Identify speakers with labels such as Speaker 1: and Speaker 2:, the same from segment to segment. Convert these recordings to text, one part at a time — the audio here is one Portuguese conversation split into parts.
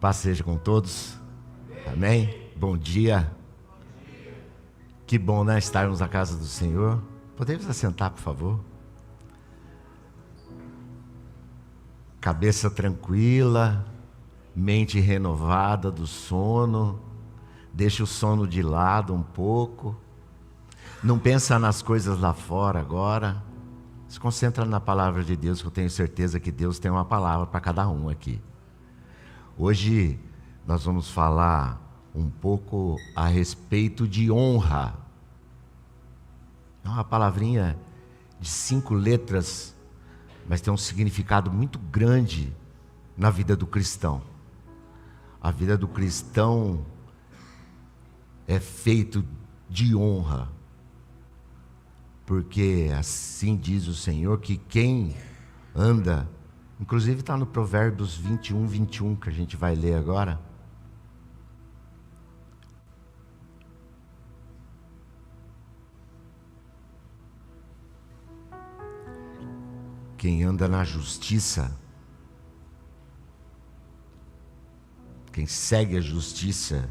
Speaker 1: Paz seja com todos. Amém? Bom dia. Que bom, né? Estarmos na casa do Senhor. Podemos assentar, por favor? Cabeça tranquila, mente renovada do sono. Deixa o sono de lado um pouco. Não pensa nas coisas lá fora agora. Se concentra na palavra de Deus, que eu tenho certeza que Deus tem uma palavra para cada um aqui. Hoje nós vamos falar um pouco a respeito de honra. É uma palavrinha de 5 letras, mas tem um significado muito grande na vida do cristão. A vida do cristão é feita de honra, porque assim diz o Senhor que quem anda, inclusive está no Provérbios 21, que a gente vai ler agora. Quem anda na justiça, quem segue a justiça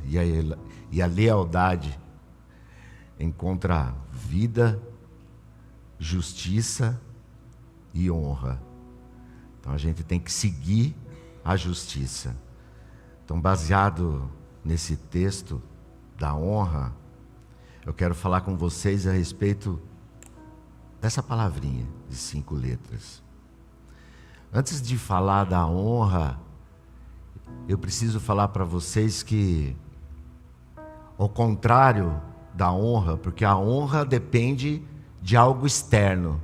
Speaker 1: e a lealdade, encontra vida, justiça e honra. Então a gente tem que seguir a justiça. Então, baseado nesse texto da honra, eu quero falar com vocês a respeito dessa palavrinha de 5 letras. Antes de falar da honra, eu preciso falar para vocês que, ao contrário da honra, porque a honra depende de algo externo,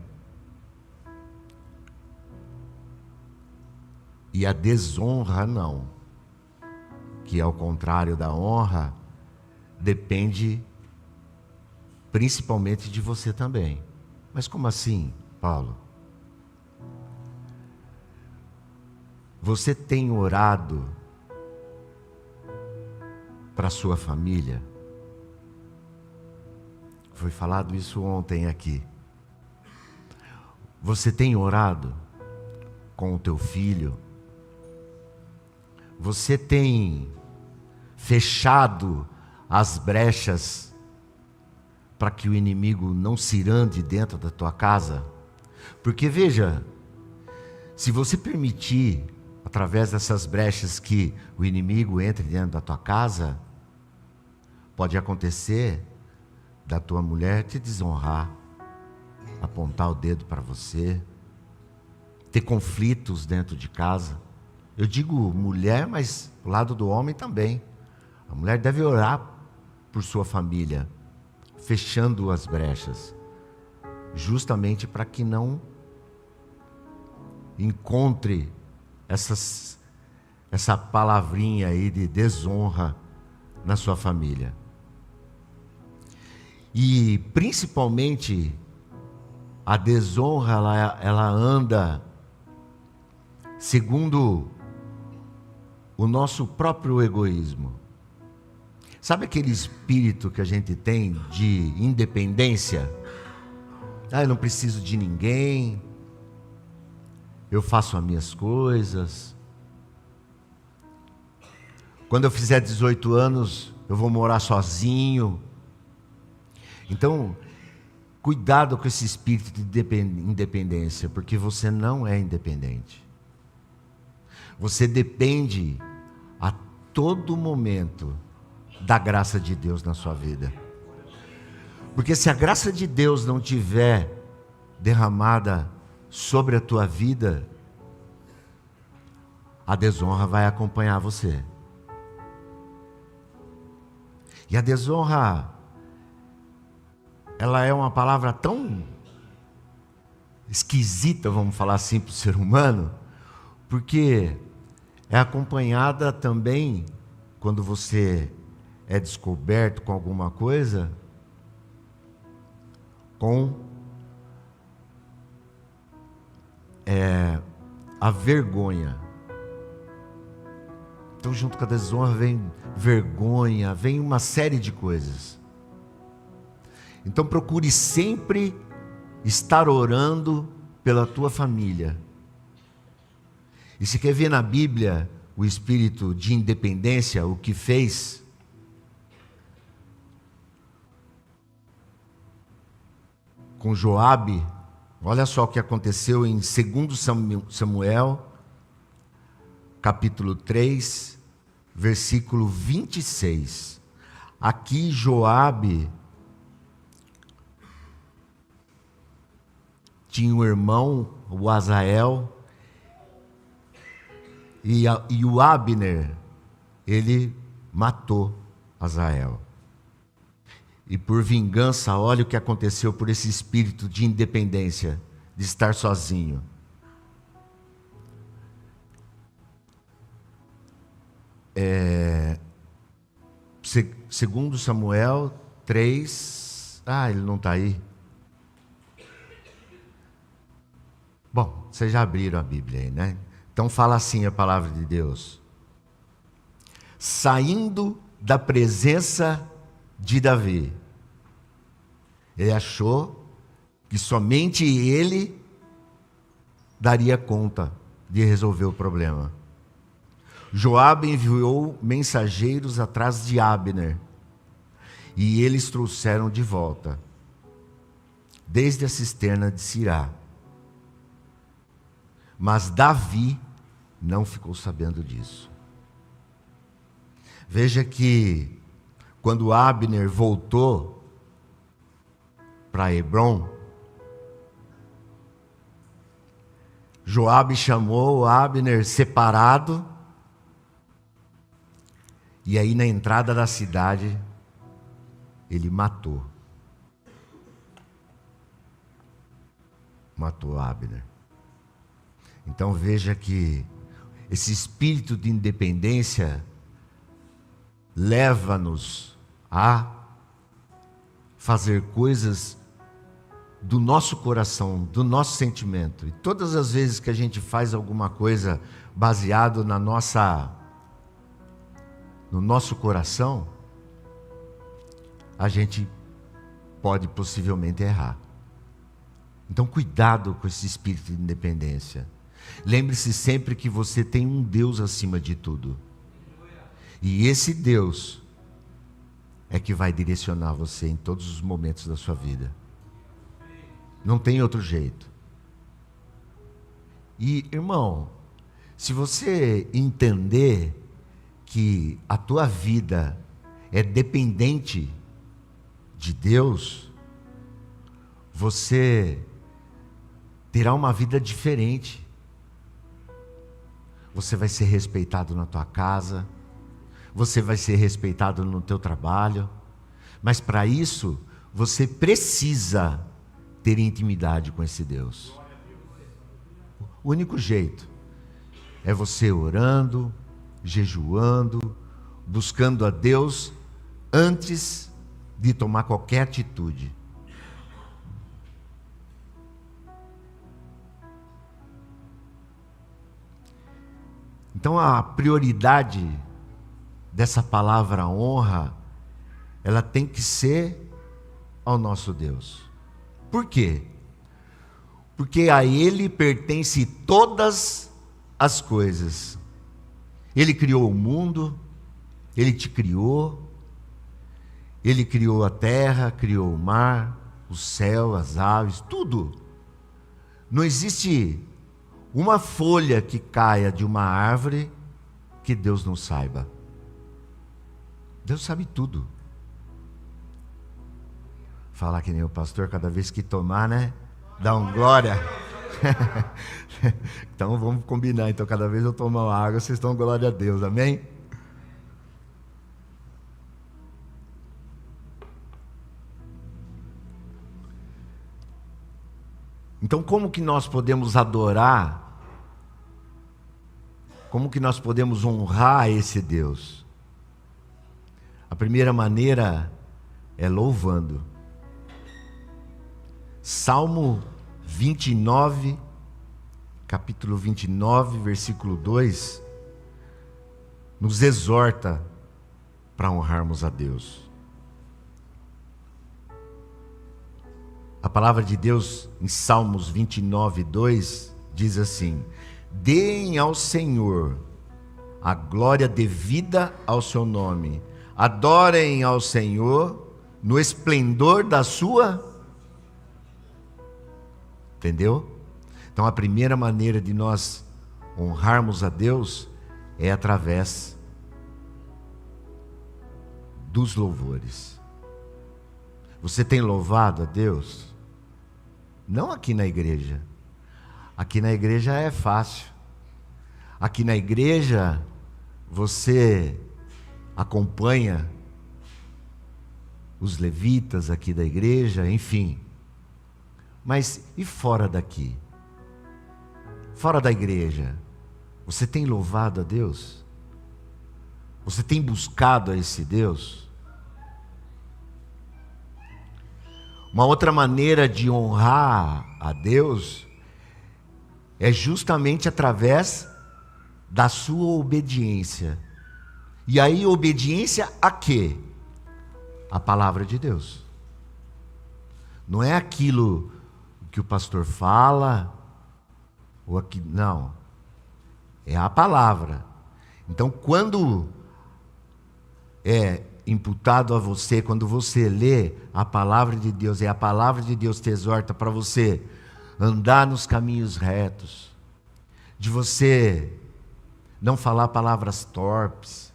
Speaker 1: e a desonra não, que ao contrário da honra, depende principalmente de você também. Mas como assim, Paulo? Você tem orado para a sua família? Foi falado isso ontem aqui. Você tem orado com o teu filho? Você tem fechado as brechas para que o inimigo não cirande dentro da tua casa? Porque veja, se você permitir, através dessas brechas, que o inimigo entre dentro da tua casa, pode acontecer da tua mulher te desonrar, apontar o dedo para você, ter conflitos dentro de casa. Eu digo mulher, mas o lado do homem também. A mulher deve orar por sua família, fechando as brechas, justamente para que não encontre essa palavrinha aí de desonra na sua família. E principalmente a desonra, ela anda segundo o nosso próprio egoísmo. Sabe aquele espírito que a gente tem de independência? Eu não preciso de ninguém, eu faço as minhas coisas. Quando eu fizer 18 anos, eu vou morar sozinho. Então, cuidado com esse espírito de independência, porque você não é independente. Você depende a todo momento da graça de Deus na sua vida. Porque se a graça de Deus não tiver derramada sobre a tua vida, a desonra vai acompanhar você. E a desonra, ela é uma palavra tão esquisita, vamos falar assim, para o ser humano, porque é acompanhada também, quando você é descoberto com alguma coisa, com a vergonha. Então, junto com a desonra vem vergonha, vem uma série de coisas. Então, procure sempre estar orando pela tua família. E se quer ver na Bíblia o espírito de independência, o que fez? Com Joabe, olha só o que aconteceu em 2 Samuel, capítulo 3, versículo 26. Aqui Joabe tinha um irmão, o Azael, e o Abner, ele matou Azael. E por vingança, olha o que aconteceu por esse espírito de independência, de estar sozinho. Segundo Samuel 3, ele não está aí. Bom, vocês já abriram a Bíblia aí, né? Então fala assim a palavra de Deus. Saindo da presença de Davi, ele achou que somente ele daria conta de resolver o problema. Joabe enviou mensageiros atrás de Abner, e eles trouxeram de volta, desde a cisterna de Sirá. Mas Davi não ficou sabendo disso. Veja que quando Abner voltou para Hebrom, Joabe chamou Abner separado, e aí na entrada da cidade ele matou Abner. Então veja que esse espírito de independência leva-nos a fazer coisas do nosso coração, do nosso sentimento. E todas as vezes que a gente faz alguma coisa baseado no nosso coração, a gente pode possivelmente errar. Então cuidado com esse espírito de independência. Lembre-se sempre que você tem um Deus acima de tudo. E esse Deus é que vai direcionar você em todos os momentos da sua vida. Não tem outro jeito. E, irmão, se você entender que a tua vida é dependente de Deus, você terá uma vida diferente. Você vai ser respeitado na tua casa, você vai ser respeitado no teu trabalho, mas para isso você precisa ter intimidade com esse Deus. O único jeito é você orando, jejuando, buscando a Deus antes de tomar qualquer atitude. Então a prioridade dessa palavra honra, ela tem que ser ao nosso Deus. Por quê? Porque a Ele pertence todas as coisas. Ele criou o mundo, Ele te criou, Ele criou a terra, criou o mar, o céu, as aves, tudo. Não existe uma folha que caia de uma árvore que Deus não saiba. Deus sabe tudo. Falar que nem o pastor, cada vez que tomar, né? Dá um glória. Então vamos combinar. Então cada vez eu tomar água, vocês dão glória a Deus, amém? Então como que nós podemos adorar? Como que nós podemos honrar esse Deus? A primeira maneira é louvando. Salmo 29, capítulo 29, versículo 2, nos exorta para honrarmos a Deus. A palavra de Deus em Salmos 29, 2 diz assim: deem ao Senhor a glória devida ao seu nome. Adorem ao Senhor no esplendor da sua. Entendeu? Então a primeira maneira de nós honrarmos a Deus é através dos louvores. Você tem louvado a Deus? Não aqui na igreja. Aqui na igreja é fácil. Aqui na igreja você acompanha os levitas aqui da igreja, enfim. Mas e fora daqui? Fora da igreja, você tem louvado a Deus? Você tem buscado a esse Deus? Uma outra maneira de honrar a Deus é justamente através da sua obediência. E aí, obediência a quê? A palavra de Deus. Não é aquilo que o pastor fala, ou aqui, não. É a palavra. Então, quando é imputado a você, quando você lê a palavra de Deus, e a palavra de Deus te exorta para você andar nos caminhos retos, de você não falar palavras torpes,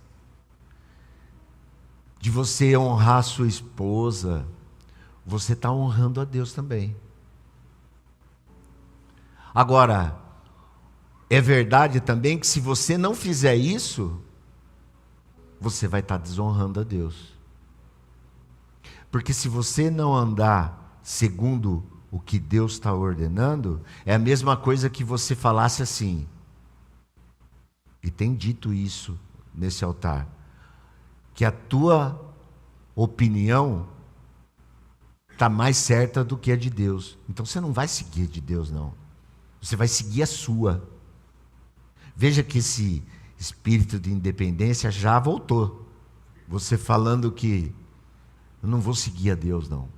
Speaker 1: de você honrar sua esposa, você está honrando a Deus também. Agora, é verdade também que se você não fizer isso, você vai estar desonrando a Deus. Porque se você não andar segundo o que Deus está ordenando, é a mesma coisa que você falasse assim, e tem dito isso nesse altar, que a tua opinião está mais certa do que a de Deus. Então você não vai seguir a de Deus, não. Você vai seguir a sua. Veja que esse espírito de independência já voltou. Você falando que eu não vou seguir a Deus, não.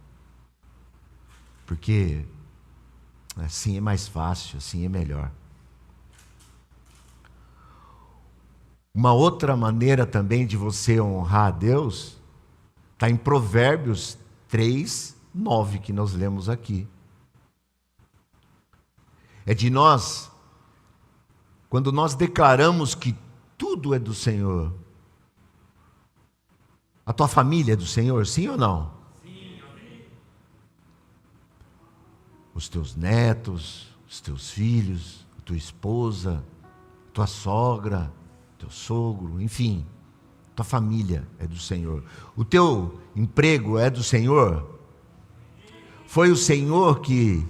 Speaker 1: Porque assim é mais fácil, assim é melhor. Uma outra maneira também de você honrar a Deus está em Provérbios 3:9, que nós lemos aqui. É de nós, quando nós declaramos que tudo é do Senhor. A tua família é do Senhor, sim ou não? Sim, amém. Os teus netos, os teus filhos, a tua esposa, a tua sogra, teu sogro, enfim, tua família é do Senhor. O teu emprego é do Senhor? Foi o Senhor que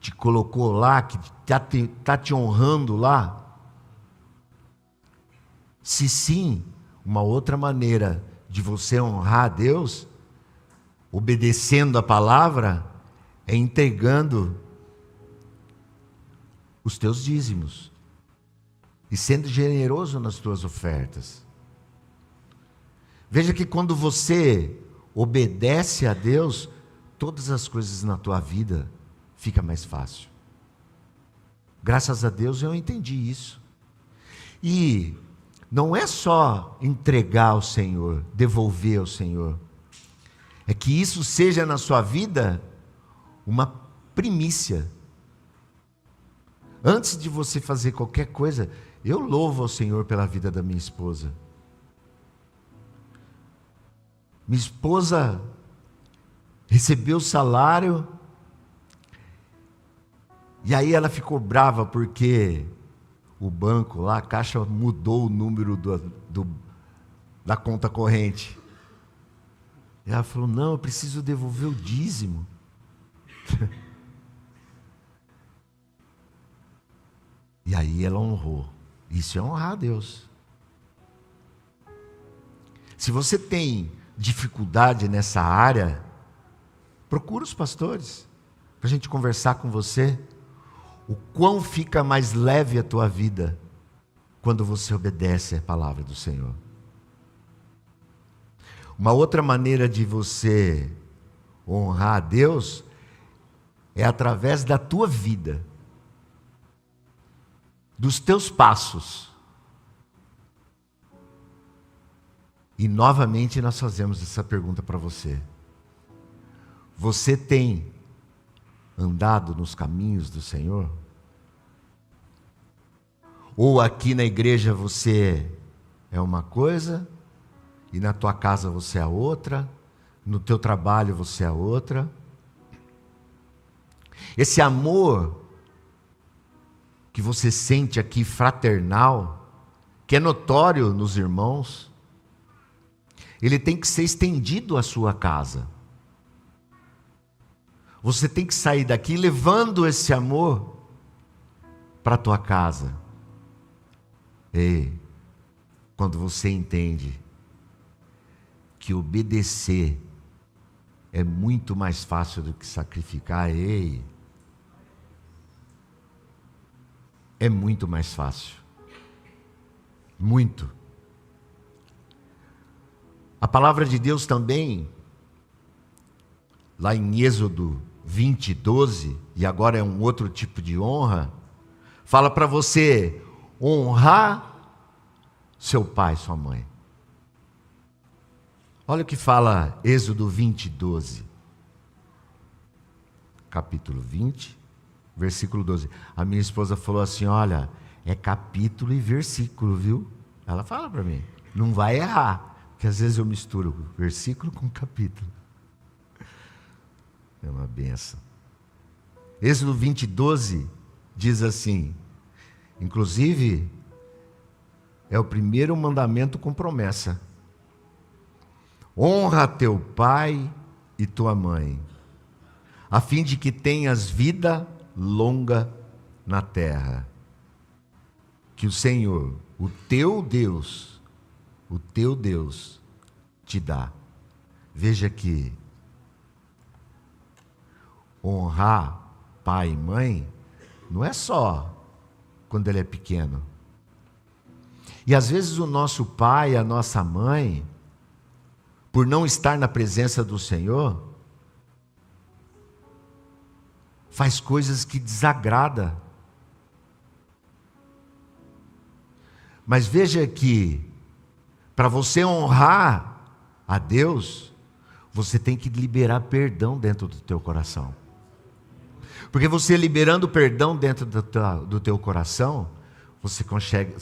Speaker 1: te colocou lá, que está te honrando lá? Se sim, uma outra maneira de você honrar a Deus, obedecendo a palavra, é entregando os teus dízimos e sendo generoso nas tuas ofertas. Veja que quando você obedece a Deus, todas as coisas na tua vida ficam mais fácil. Graças a Deus eu entendi isso. E não é só entregar ao Senhor, devolver ao Senhor. É que isso seja na sua vida uma primícia. Antes de você fazer qualquer coisa, eu louvo ao Senhor pela vida da minha esposa. Minha esposa recebeu o salário, e aí ela ficou brava porque o banco lá, a Caixa mudou o número da conta corrente. E ela falou, não, eu preciso devolver o dízimo. E aí ela honrou. Isso é honrar a Deus. Se você tem dificuldade nessa área, procura os pastores, para a gente conversar com você. O quão fica mais leve a tua vida quando você obedece à palavra do Senhor. Uma outra maneira de você honrar a Deus é através da tua vida, dos teus passos. E novamente nós fazemos essa pergunta para você. Você tem andado nos caminhos do Senhor? Ou aqui na igreja você é uma coisa, e na tua casa você é outra, no teu trabalho você é outra? Esse amor que você sente aqui fraternal, que é notório nos irmãos, ele tem que ser estendido à sua casa. Você tem que sair daqui levando esse amor para a tua casa. E quando você entende que obedecer é muito mais fácil do que sacrificar, é muito mais fácil. Muito. A palavra de Deus também, lá em Êxodo 20, 12, e agora é um outro tipo de honra, fala para você honrar seu pai, sua mãe. Olha o que fala Êxodo 20, 12. Capítulo 20, versículo 12. A minha esposa falou assim, olha, é capítulo e versículo, viu? Ela fala para mim, não vai errar, porque às vezes eu misturo versículo com capítulo. É uma benção. Êxodo 20, 12 diz assim, inclusive, é o primeiro mandamento com promessa. Honra teu pai e tua mãe, a fim de que tenhas vida longa na terra, que o Senhor, o teu Deus te dá. Veja que honrar pai e mãe não é só quando ele é pequeno. E às vezes o nosso pai, a nossa mãe, por não estar na presença do Senhor, faz coisas que desagrada. Mas veja que, para você honrar a Deus, você tem que liberar perdão dentro do teu coração. Porque você liberando perdão dentro do teu coração, você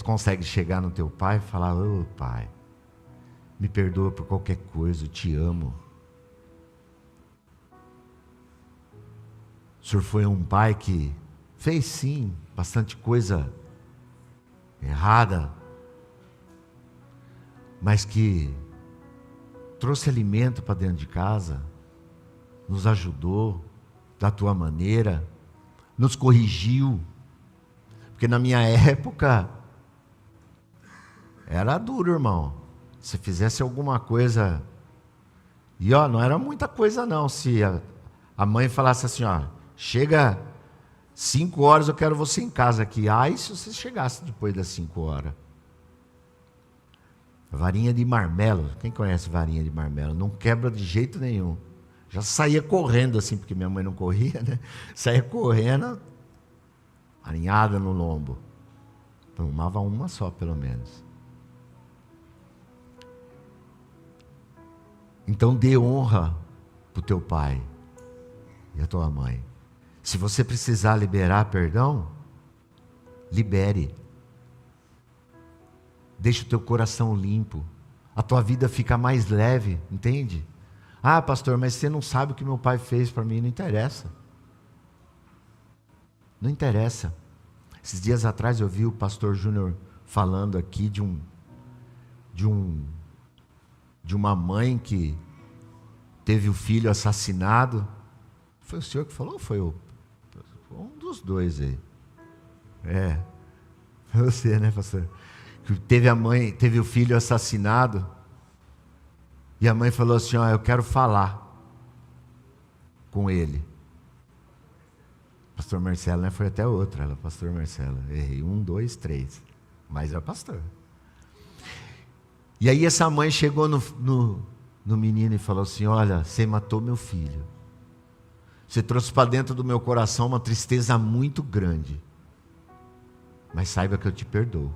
Speaker 1: consegue chegar no teu pai e falar, ô pai, me perdoa por qualquer coisa, eu te amo. O senhor foi um pai que fez sim, bastante coisa errada, mas que trouxe alimento para dentro de casa, nos ajudou da tua maneira, nos corrigiu, porque na minha época era duro, irmão. Se fizesse alguma coisa, e ó, não era muita coisa não, se a mãe falasse assim, ó, chega 5 horas, eu quero você em casa aqui. Ai, se você chegasse depois das 5 horas. Varinha de marmelo, quem conhece varinha de marmelo? Não quebra de jeito nenhum. Já saía correndo assim, porque minha mãe não corria, né? Saía correndo, alinhada no lombo. Tomava uma só, pelo menos. Então dê honra para o teu pai e a tua mãe. Se você precisar liberar perdão, libere. Deixa o teu coração limpo. A tua vida fica mais leve, entende? Ah, pastor, mas você não sabe o que meu pai fez para mim. Não interessa. Não interessa. Esses dias atrás eu vi o pastor Júnior falando aqui de uma mãe que teve o filho assassinado. Foi o senhor que falou ou foi um dos dois aí? Foi você, né, pastor? Que teve o filho assassinado, e a mãe falou assim, ó, eu quero falar com ele. Pastor Marcelo, né? Foi até outra, ela, pastor Marcelo. Errei, 1, 2, 3. Mas é pastor. E aí essa mãe chegou no menino e falou assim, olha, você matou meu filho. Você trouxe para dentro do meu coração uma tristeza muito grande. Mas saiba que eu te perdoo.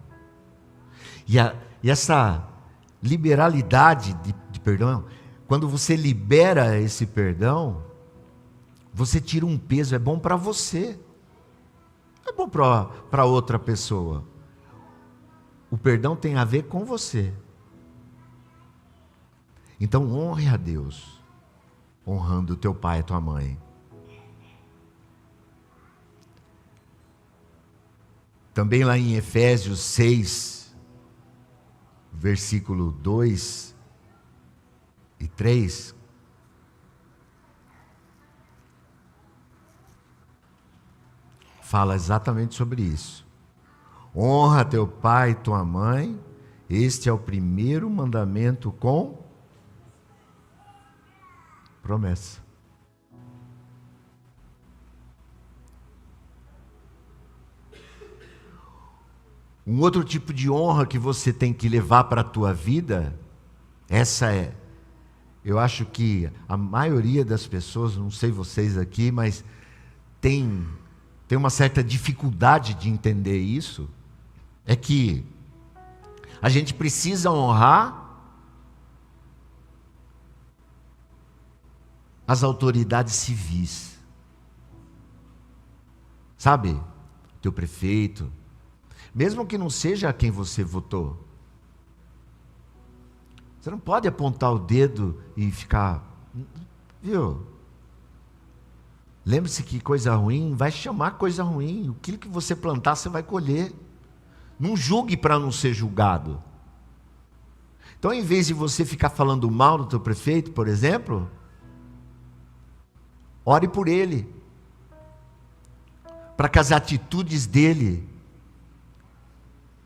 Speaker 1: E essa liberalidade de perdão, quando você libera esse perdão, você tira um peso, é bom para você, não é bom para outra pessoa. O perdão tem a ver com você. Então honre a Deus, honrando o teu pai e a tua mãe. Também lá em Efésios 6, versículo 2 e 3, fala exatamente sobre isso. Honra teu pai e tua mãe, este é o primeiro mandamento com promessa. Um outro tipo de honra que você tem que levar para a tua vida, eu acho que a maioria das pessoas, não sei vocês aqui, mas tem uma certa dificuldade de entender isso, é que a gente precisa honrar as autoridades civis. Sabe? Teu prefeito, mesmo que não seja a quem você votou. Você não pode apontar o dedo e ficar, viu? Lembre-se que coisa ruim vai chamar coisa ruim. Aquilo que você plantar, você vai colher. Não julgue para não ser julgado. Então, em vez de você ficar falando mal do teu prefeito, por exemplo, ore por ele, para que as atitudes dele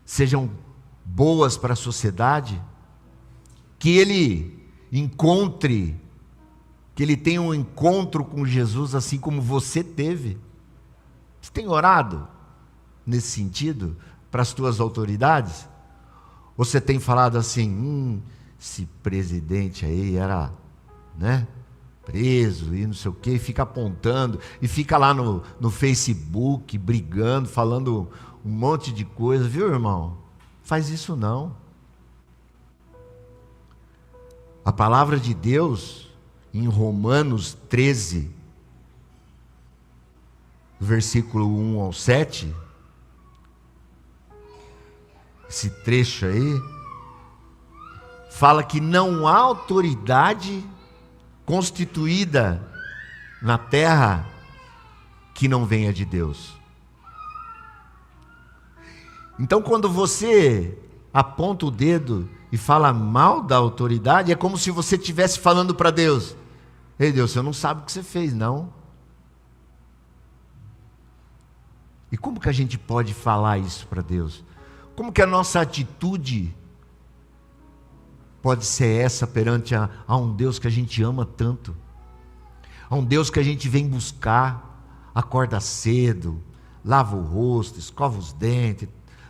Speaker 1: sejam boas para a sociedade, que ele tenha um encontro com Jesus assim como você teve. Você tem orado nesse sentido para as tuas autoridades? Ou você tem falado assim, esse presidente aí era, preso e não sei o quê, e fica apontando, e fica lá no Facebook brigando, falando um monte de coisa, viu, irmão? Faz isso não. A palavra de Deus, em Romanos 13, versículo 1 ao 7, esse trecho aí, fala que não há autoridade constituída na terra que não venha de Deus. Então, quando você aponta o dedo e fala mal da autoridade, é como se você estivesse falando para Deus: ei Deus, você não sabe o que você fez, não? E como que a gente pode falar isso para Deus? Como que a nossa atitude pode ser essa perante a um Deus que a gente ama tanto? A um Deus que a gente vem buscar, acorda cedo, lava o rosto, escova os dentes,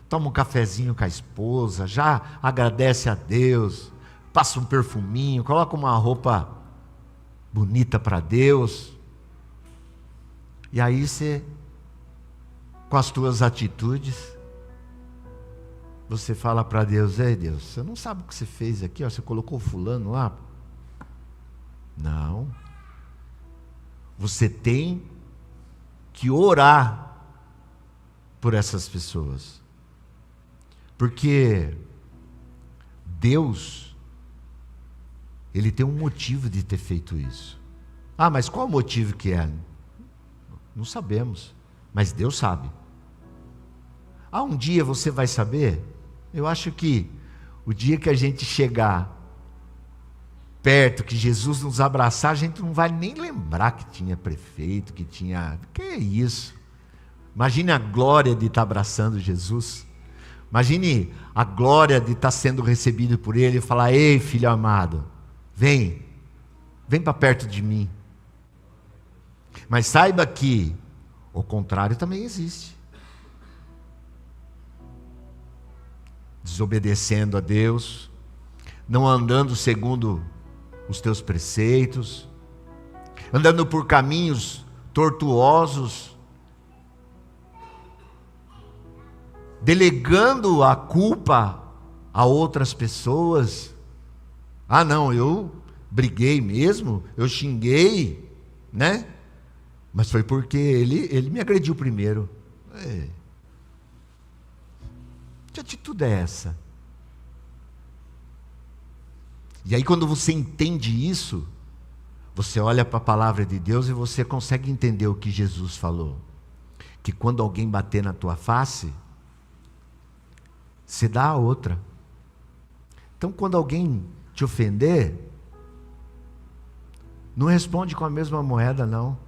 Speaker 1: toma um cafezinho com a esposa, já agradece a Deus, passa um perfuminho, coloca uma roupa bonita para Deus. E aí você, com as tuas atitudes, você fala para Deus: ei Deus, você não sabe o que você fez aqui, ó, você colocou fulano lá? Não. Você tem que orar por essas pessoas. Porque Deus, Ele tem um motivo de ter feito isso. Ah, mas qual o motivo que é? Não sabemos, mas Deus sabe. Ah, um dia você vai saber? Eu acho que o dia que a gente chegar perto, que Jesus nos abraçar, a gente não vai nem lembrar que tinha prefeito, que é isso? Imagine a glória de estar abraçando Jesus. Imagine a glória de estar sendo recebido por Ele e falar: ei filho amado, vem para perto de mim. Mas saiba que o contrário também existe. Desobedecendo a Deus, não andando segundo os teus preceitos, andando por caminhos tortuosos, delegando a culpa a outras pessoas, Ah, não, eu briguei mesmo, eu xinguei, né? Mas foi porque ele me agrediu primeiro. É. Que atitude é essa? E aí quando você entende isso, você olha para a palavra de Deus e você consegue entender o que Jesus falou. Que quando alguém bater na tua face, você dá a outra. Então quando alguém te ofender, não responde com a mesma moeda, não.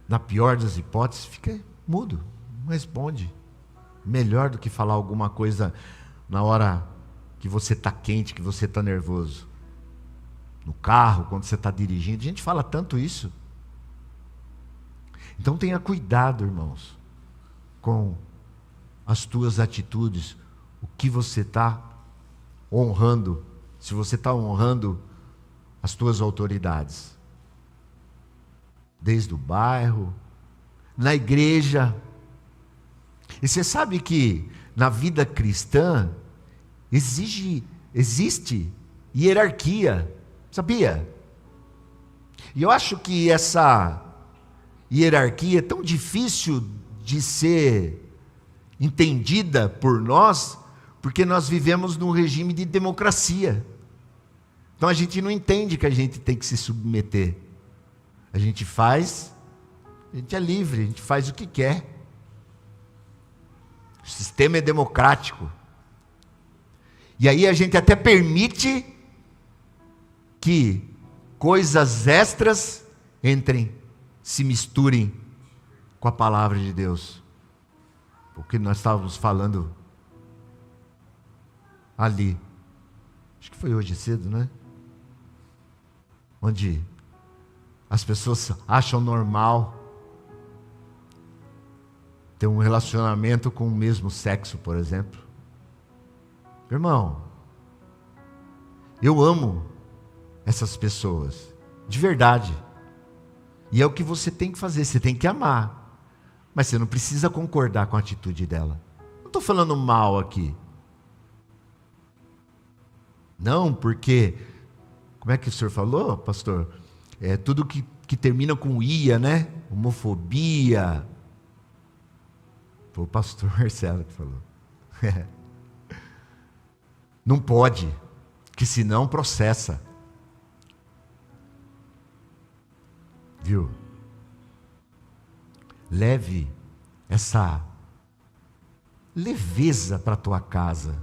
Speaker 1: Na pior das hipóteses, fica mudo, não responde. Melhor do que falar alguma coisa na hora que você está quente, que você está nervoso. No carro, quando você está dirigindo, a gente fala tanto isso. Então tenha cuidado, irmãos, com as tuas atitudes, o que você está honrando, se você está honrando as tuas autoridades. Desde o bairro, na igreja. E você sabe que na vida cristã existe hierarquia, sabia? E eu acho que essa hierarquia é tão difícil de ser entendida por nós, porque nós vivemos num regime de democracia. Então a gente não entende que a gente tem que se submeter. A gente é livre, a gente faz o que quer. O sistema é democrático. E aí a gente até permite que coisas extras entrem, se misturem com a palavra de Deus. O que nós estávamos falando ali. Acho que foi hoje cedo, né? Onde as pessoas acham normal ter um relacionamento com o mesmo sexo, por exemplo. Irmão, eu amo essas pessoas, de verdade. E é o que você tem que fazer, você tem que amar. Mas você não precisa concordar com a atitude dela. Não estou falando mal aqui. Não, porque, como é que o senhor falou, pastor? É tudo que termina com ia, né? Homofobia. Foi o pastor Marcelo que falou. Não pode, que senão processa. Viu? Leve essa leveza para a tua casa,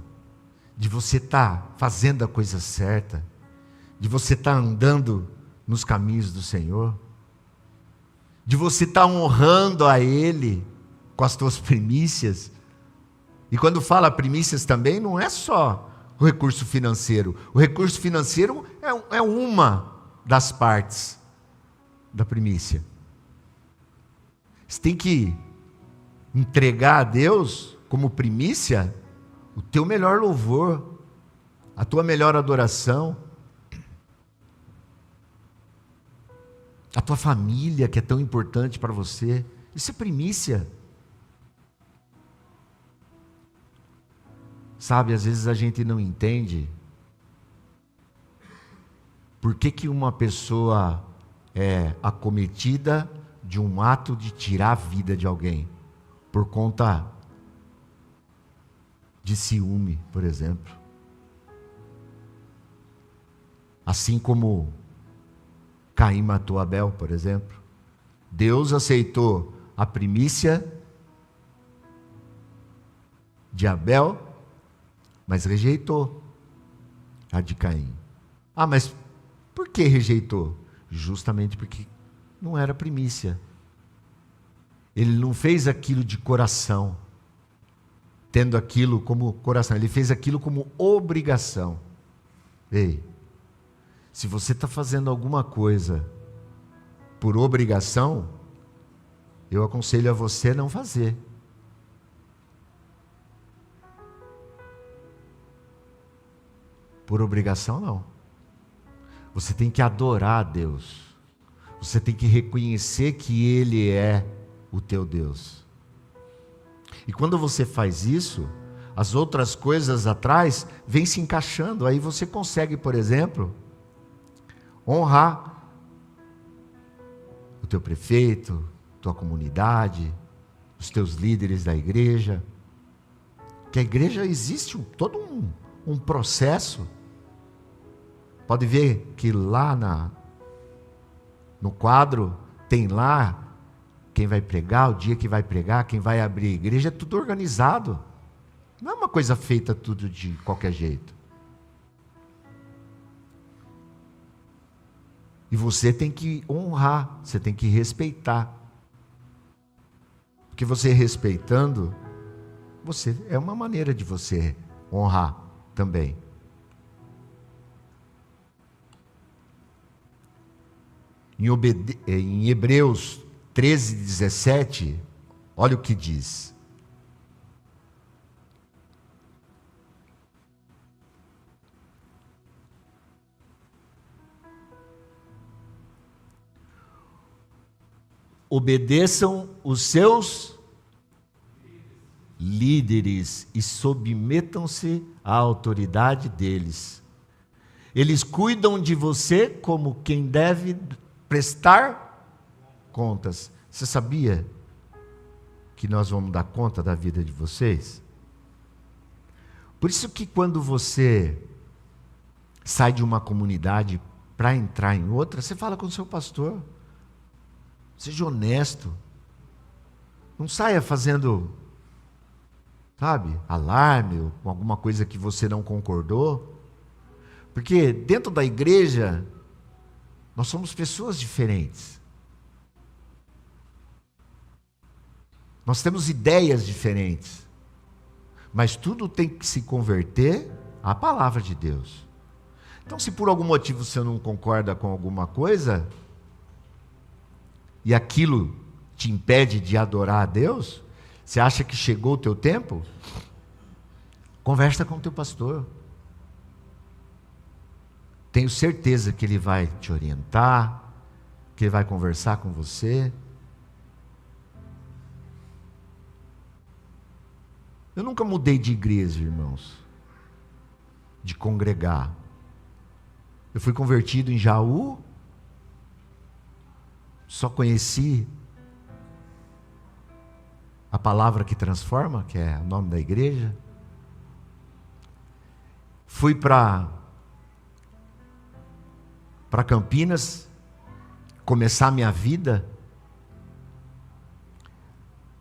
Speaker 1: de você estar fazendo a coisa certa, de você estar andando nos caminhos do Senhor, de você estar honrando a Ele com as tuas primícias. E quando fala primícias também, não é só o recurso financeiro. O recurso financeiro é uma das partes da primícia. Você tem que entregar a Deus como primícia o teu melhor louvor, a tua melhor adoração, a tua família que é tão importante para você. Isso é primícia. Sabe, às vezes a gente não entende por que uma pessoa é acometida de um ato de tirar a vida de alguém, por conta de ciúme, por exemplo. Assim como Caim matou Abel, por exemplo. Deus aceitou a primícia de Abel, mas rejeitou a de Caim. Ah, mas por que rejeitou? Justamente porque não era primícia. Ele não fez aquilo de coração, tendo aquilo como coração. Ele fez aquilo como obrigação. Ei, se você está fazendo alguma coisa por obrigação, eu aconselho a você não fazer. Por obrigação, não. Você tem que adorar a Deus. Você tem que reconhecer que Ele é o teu Deus. E quando você faz isso, as outras coisas atrás vêm se encaixando. Aí você consegue, por exemplo, honrar o teu prefeito, tua comunidade, os teus líderes da igreja. Que a igreja existe todo um processo. Pode ver que lá no quadro tem lá quem vai pregar, o dia que vai pregar, quem vai abrir a igreja, é tudo organizado. Não é uma coisa feita tudo de qualquer jeito. E você tem que honrar, você tem que respeitar. Porque você respeitando, é uma maneira de você honrar também. Em Hebreus 13:17, olha o que diz. Obedeçam os seus líderes e submetam-se à autoridade deles. Eles cuidam de você como quem deve prestar contas. Você sabia que nós vamos dar conta da vida de vocês? Por isso que quando você sai de uma comunidade para entrar em outra, você fala com o seu pastor. Seja honesto. Não saia fazendo, sabe, alarme ou com alguma coisa que você não concordou. Porque dentro da igreja, nós somos pessoas diferentes. Nós temos ideias diferentes. Mas tudo tem que se converter à palavra de Deus. Então, se por algum motivo você não concorda com alguma coisa, e aquilo te impede de adorar a Deus, você acha que chegou o teu tempo? Conversa com o teu pastor. Tenho certeza que ele vai te orientar, que ele vai conversar com você. Eu nunca mudei de igreja, irmãos, de congregar. Eu fui convertido em Jaú, só conheci a palavra que transforma, que é o nome da igreja. Fui para Campinas, começar minha vida.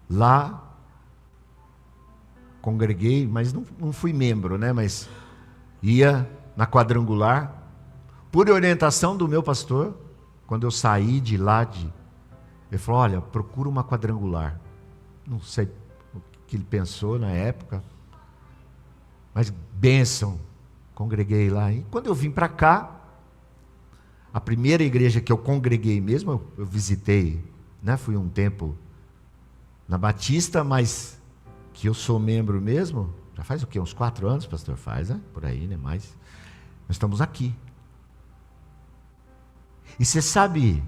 Speaker 1: Lá, congreguei, mas não fui membro, né? Mas ia na quadrangular, por orientação do meu pastor. Quando eu saí de lá, ele falou, olha, procura uma quadrangular. Não sei o que ele pensou na época, mas bênção, congreguei lá. E quando eu vim para cá, a primeira igreja que eu congreguei mesmo, eu visitei, né? Fui um tempo na Batista, mas que eu sou membro mesmo, já faz o quê? Uns 4 anos, pastor? Faz, né? Por aí, né? Mas nós estamos aqui. E você sabe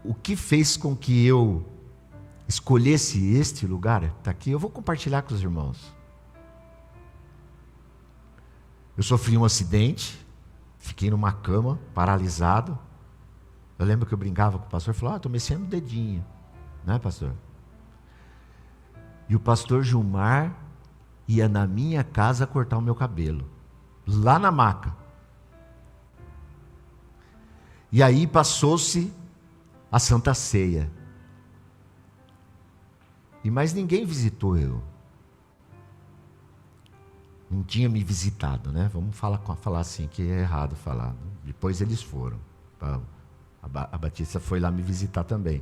Speaker 1: o que fez com que eu escolhesse este lugar? Está aqui, eu vou compartilhar com os irmãos. Eu sofri um acidente, fiquei numa cama, paralisado. Eu lembro que eu brincava com o pastor, falou, estou mexendo o dedinho, né, pastor? E o pastor Gilmar ia na minha casa cortar o meu cabelo, lá na maca. E aí passou-se a Santa Ceia. E mais ninguém visitou eu. Não tinha me visitado, né? Vamos falar assim, que é errado falar. Depois eles foram. A Batista foi lá me visitar também.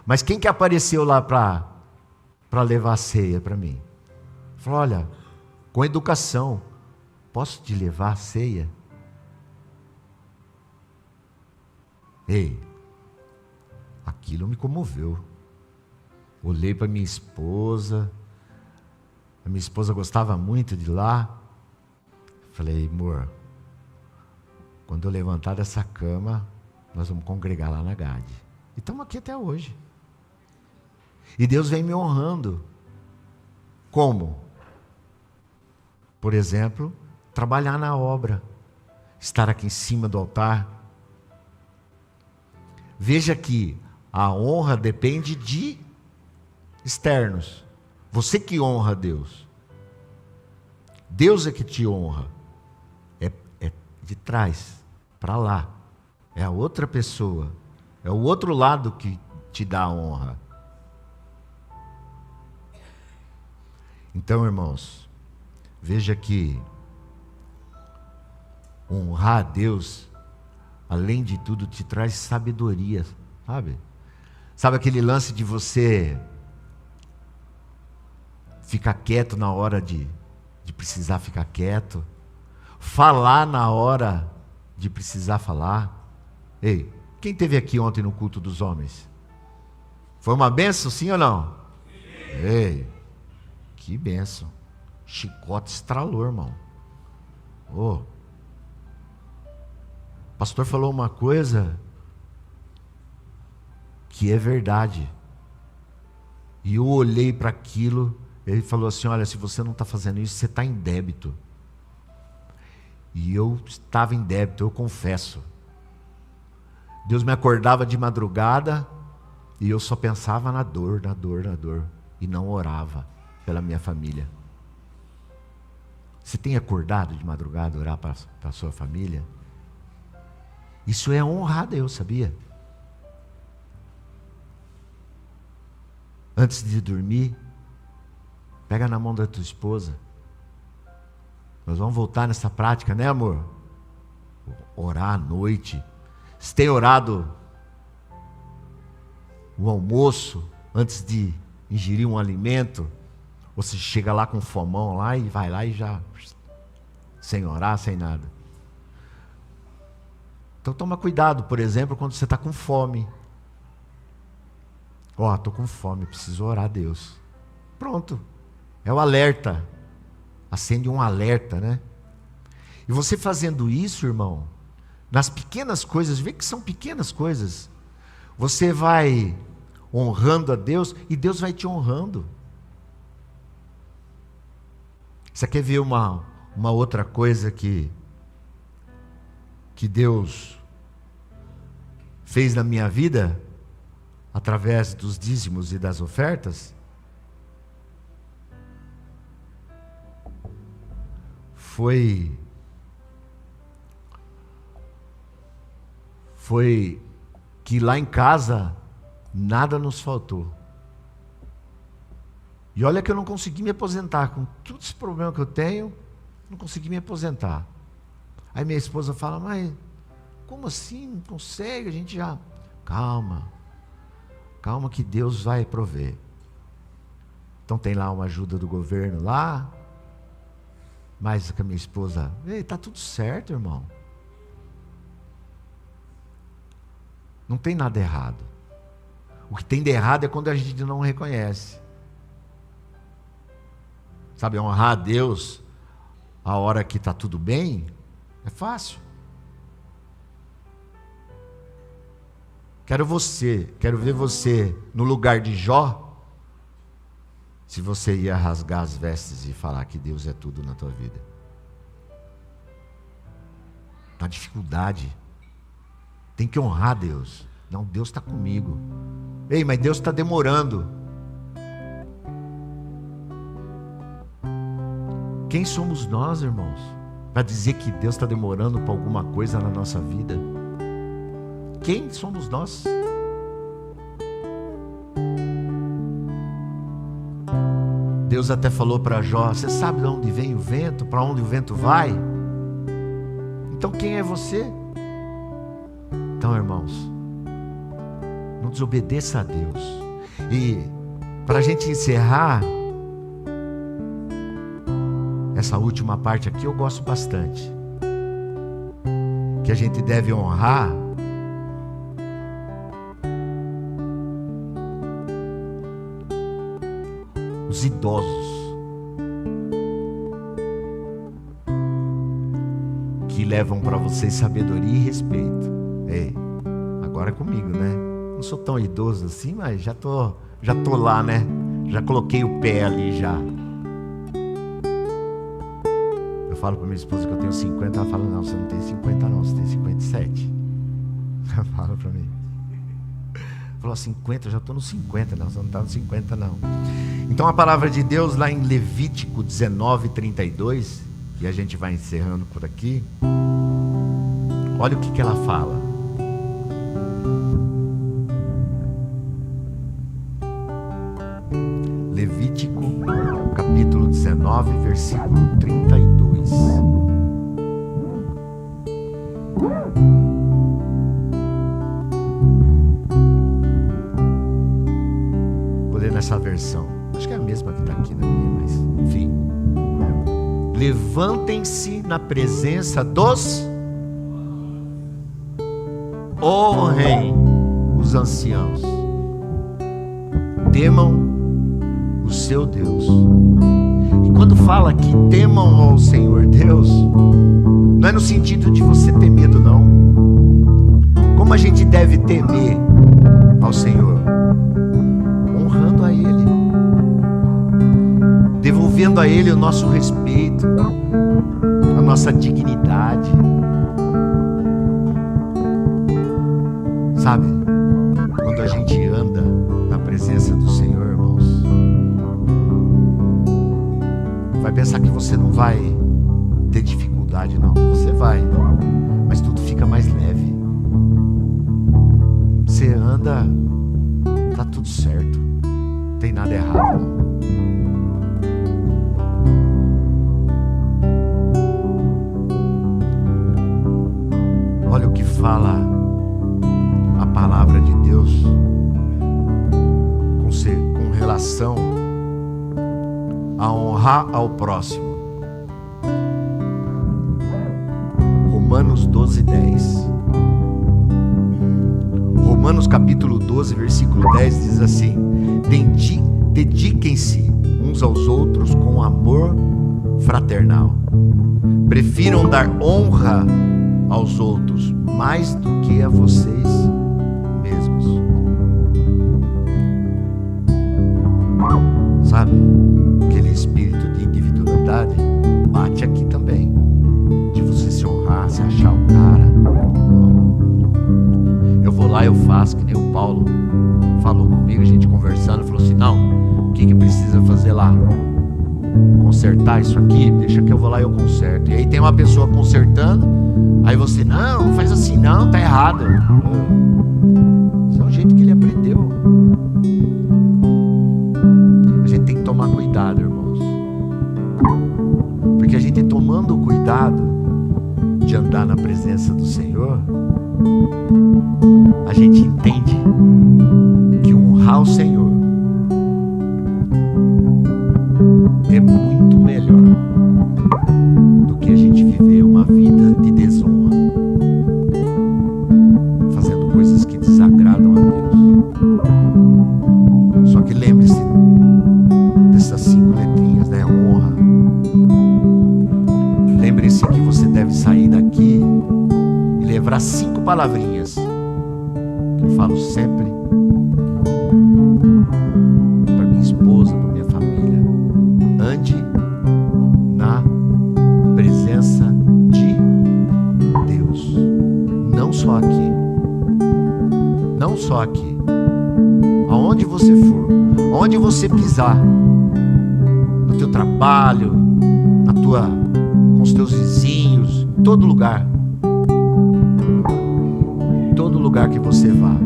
Speaker 1: Mas quem que apareceu lá para levar a ceia para mim? Falou, olha, com educação, posso te levar a ceia? Ei, aquilo me comoveu. Olhei para minha esposa, a minha esposa gostava muito de lá. Falei, amor, quando eu levantar dessa cama, nós vamos congregar lá na Gade. E estamos aqui até hoje. E Deus vem me honrando. Como? Por exemplo, trabalhar na obra, estar aqui em cima do altar. Veja que a honra depende de externos. Você que honra a Deus. Deus é que te honra. É de trás para lá. É a outra pessoa. É o outro lado que te dá a honra. Então, irmãos, veja que honrar a Deus, além de tudo, te traz sabedoria, sabe? Sabe aquele lance de você ficar quieto na hora de precisar ficar quieto, falar na hora de precisar falar? Ei, quem esteve aqui ontem no culto dos homens? Foi uma bênção, sim ou não? Sim. Ei, que bênção. Chicote estralou, irmão. Oh. O pastor falou uma coisa que é verdade. E eu olhei para aquilo, ele falou assim: olha, se você não está fazendo isso, você está em débito. E eu estava em débito, eu confesso. Deus me acordava de madrugada e eu só pensava na dor, na dor, na dor. E não orava pela minha família. Você tem acordado de madrugada orar para a sua família? Isso é honrar a Deus, sabia? Antes de dormir, pega na mão da tua esposa. Nós vamos voltar nessa prática, né, amor? Orar à noite. Você tem orado o almoço antes de ingerir um alimento? Ou você chega lá com fomão lá e vai lá e já, sem orar, sem nada. Então toma cuidado, por exemplo, quando você está com fome. Estou com fome, preciso orar a Deus. Pronto, é o alerta. Acende um alerta, né? E você fazendo isso, irmão, nas pequenas coisas, vê que são pequenas coisas, você vai honrando a Deus e Deus vai te honrando. Você quer ver uma outra coisa que Deus fez na minha vida, através dos dízimos e das ofertas? Foi que lá em casa nada nos faltou. E olha que eu não consegui me aposentar, com todo esse problema que eu tenho, não consegui me aposentar. Aí minha esposa fala: mas como assim? Não consegue? A gente já... Calma que Deus vai prover. Então tem lá uma ajuda do governo lá, mas com a minha esposa: ei, está tudo certo, irmão. Não tem nada errado. O que tem de errado é quando a gente não reconhece. Sabe, honrar a Deus a hora que está tudo bem, é fácil. Quero ver você no lugar de Jó, se você ia rasgar as vestes e falar que Deus é tudo na tua vida. Na dificuldade, tem que honrar Deus. Não, Deus está comigo. Ei, mas Deus está demorando. Quem somos nós, irmãos, para dizer que Deus está demorando para alguma coisa na nossa vida? Quem somos nós? Deus até falou para Jó: você sabe de onde vem o vento? Para onde o vento vai? Então quem é você? Então, irmãos, não desobedeça a Deus. E para a gente encerrar essa última parte aqui, eu gosto bastante, que a gente deve honrar os idosos, que levam para vocês sabedoria e respeito. Ei, agora é comigo, né? Não sou tão idoso assim, mas já Já tô lá, né? Já coloquei o pé ali já. Eu falo pra minha esposa que eu tenho 50, ela fala, não, você não tem 50 não, você tem 57. Ela fala pra mim. Falou, 50, eu já tô no 50, não, você não tá no 50 não. Então a palavra de Deus lá em Levítico 19:32, e a gente vai encerrando por aqui. Olha o que ela fala. Levítico capítulo 19, versículo 32. Vou ler nessa versão. Acho que é a mesma que está aqui na minha, mas enfim. Levantem-se na presença dos... honrem os anciãos. Temam o seu Deus. E quando fala que temam ao Senhor Deus, não é no sentido de você ter medo, não. Como a gente deve temer ao Senhor? Honrando a Ele, devolvendo a Ele o nosso respeito, a nossa dignidade. Sabe, quando a gente anda na presença do Senhor, irmãos, vai pensar que você não vai ter dificuldade, não. Você vai, mas tudo fica mais leve. Você anda, tá tudo certo, não tem nada errado, não. Olha o que fala a palavra de Deus com relação a honrar ao próximo. Romanos 12:10. Romanos capítulo 12, versículo 10 diz assim: dediquem-se uns aos outros com amor fraternal. Prefiram dar honra aos outros mais do que a vocês mesmos. Sabe, aquele espírito de individualidade bate aqui também, de você se honrar, se achar o cara. Eu vou lá, eu faço, que nem o Paulo falou comigo, a gente conversando, falou assim, não, o que precisa fazer lá? Consertar isso aqui? Deixa que eu vou lá e eu conserto. E aí tem uma pessoa consertando, aí você, não faz assim não, tá errado. Esse é o jeito que ele aprendeu. A gente tem que tomar cuidado, irmãos, porque a gente tomando cuidado de andar na presença do Senhor, a gente entende que honrar o Senhor é muito melhor do que a gente viver uma vida de desonra, fazendo coisas que desagradam a Deus. Só que lembre-se dessas 5 letrinhas, né? Honra. Lembre-se que você deve sair daqui e levar 5 palavrinhas que eu falo sempre para minha esposa, para minha família. Ande na presença de Deus. Não só aqui. Não só aqui. Aonde você for, aonde você pisar, no teu trabalho, com os teus vizinhos, em todo lugar. Todo lugar que você vá,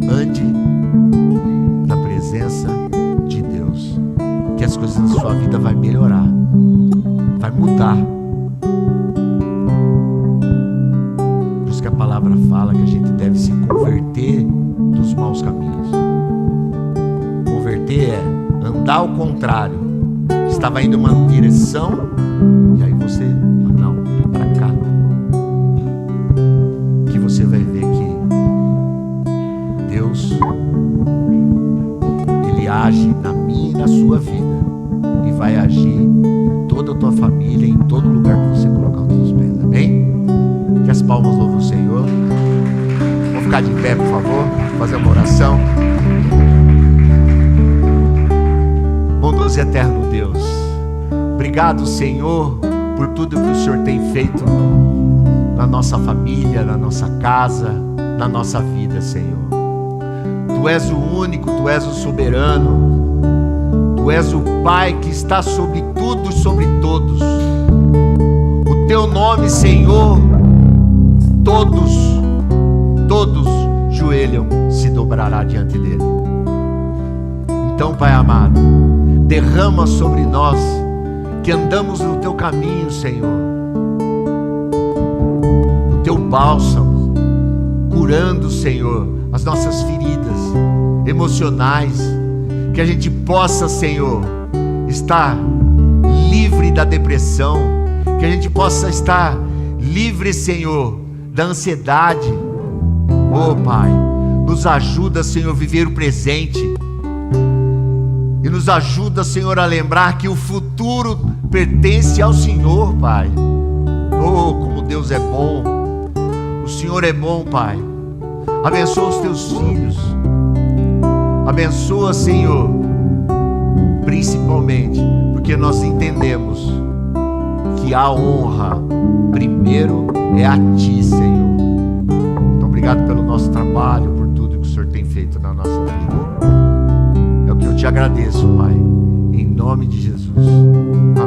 Speaker 1: ande na presença de Deus. Que as coisas na sua vida vai melhorar, vai mudar. Por isso que a palavra fala que a gente deve se converter dos maus caminhos. Converter é andar ao contrário. Estava indo uma direção e aí você, não, para cá. Que você vai ver que Deus, Ele age na minha e na sua vida. E vai agir em toda a tua família, em todo lugar que você colocar os seus pés. Amém? Que as palmas louvam o Senhor. Vamos ficar de pé, por favor. Fazer uma oração. Glorioso e eterno Deus, obrigado, Senhor, por tudo que o Senhor tem feito na nossa família, na nossa casa, na nossa vida, Senhor. Tu és o único, Tu és o soberano, Tu és o Pai que está sobre tudo e sobre todos. O Teu nome, Senhor, todos joelham se dobrará diante dele. Então, Pai amado, derrama sobre nós que andamos no Teu caminho, Senhor, o Teu bálsamo, curando, Senhor, as nossas feridas emocionais, que a gente possa, Senhor, estar livre da depressão, que a gente possa estar livre, Senhor, da ansiedade. Oh, Pai, nos ajuda, Senhor, a viver o presente, e nos ajuda, Senhor, a lembrar que o futuro pertence ao Senhor, Pai. Oh, como Deus é bom, o Senhor é bom, Pai. Abençoa os Teus filhos, abençoa, Senhor, principalmente porque nós entendemos que a honra primeiro é a Ti, Senhor. Então, obrigado pelo nosso trabalho, por tudo que o Senhor tem feito na nossa vida. É o que eu Te agradeço, Pai, em nome de Jesus. Amém.